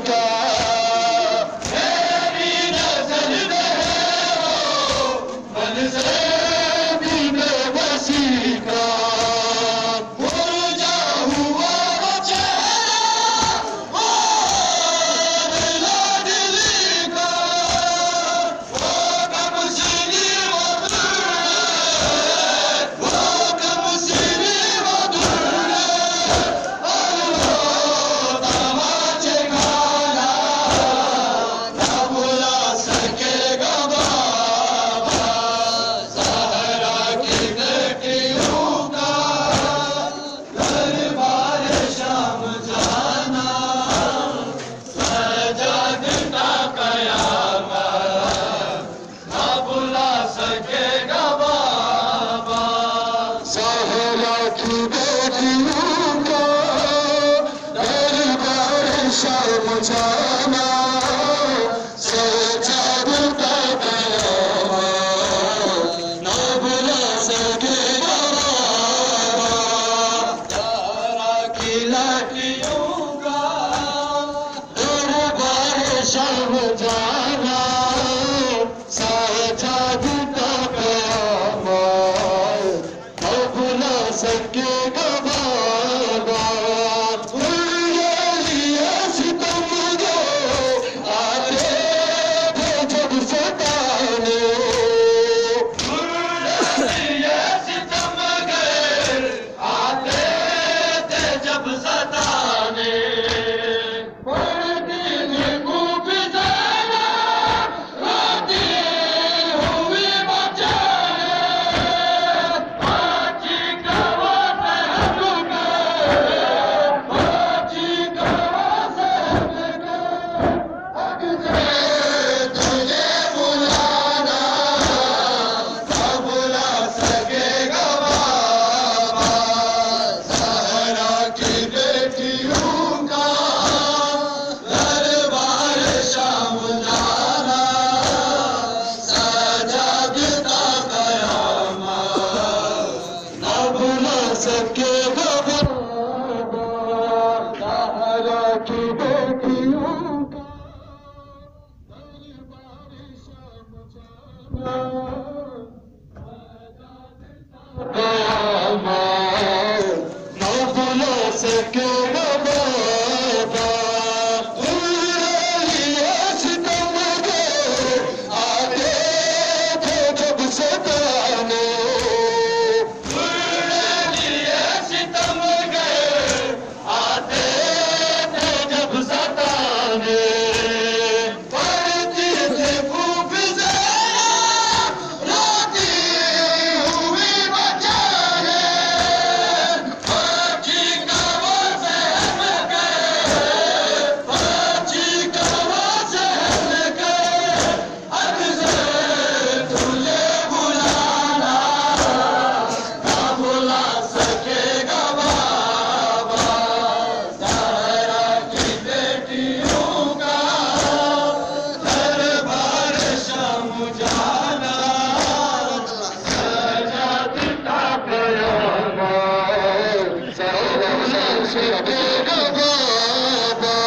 का मेरी नजर में है वो मंज़र भी बेबसी का। मुरझा हुआ वो चेहरा वो लाडली का, वो कमसिनी वो दूर, वो कमसिनी वो दूर, और वो तमाचे गाना ना भुला सकेगा बाबा। ज़हरा की बेटियों का दरबार शाम जाना, सजादता कयामत ना भुला सकेगा बाबा। ज़हरा की बेटियों का दरबार शाम जाना, सजादता कयामत ना भुला सकेगा बाबा। ज़हरा की लाटियों का दरबार शाम जाना, सजादता कयामत ना भुला सकेगा बाबा। उनके लिए सितम जो आते थे जब सताने, उनके लिए सितम गर आते थे जब सताने। पढ़ती थी खूब ज़रा रोती हुई बचाने, आजी का वो सहम गए, आजी का वो सहम गए। अब से तुझे बुलाना ना बुला सकेगा बाबा। ज़हरा की बेटियों का दरबार शाम जाना, सजादता कयामत ना भुला सकेगा बाबा। ज़हरा की बेटियों का दरबार शाम जाना, कयामत ना भुला सकेगा बाबा। उनके लिए सितम गर आते थे जब सताने, उनके लिए सितम गर आते थे जब सताने। पढ़ती थी खूब ज़रा रोती हुई बचाने, आजी का वो सहम गए, आजी का वो सहम गए। अब से तुझे बुलाना ना भुला सकेगा बाबा। ज़हरा की बेटियों का दरबार शाम जाना, सजादता कयामत ना भुला सकेगा बाबा।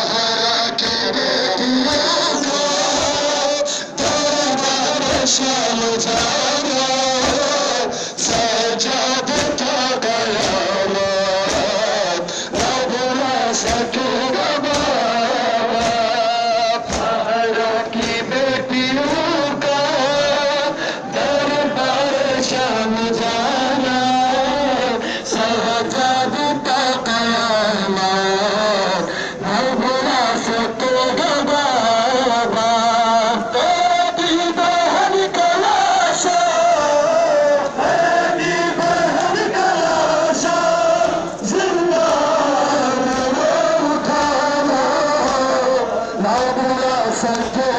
ज़हरा की बेटियों का दरबार शाम जाना, सजादता कयामत ना भुला सकेगा बाबा। ज़हरा की बेटियों का दरबार शाम जाना, सजादता कयामत ना भुला सकेगा बाबा। तेरी बहन का लाशा, तेरी बहन का लाशा जिंदा उठाना ना भुला सके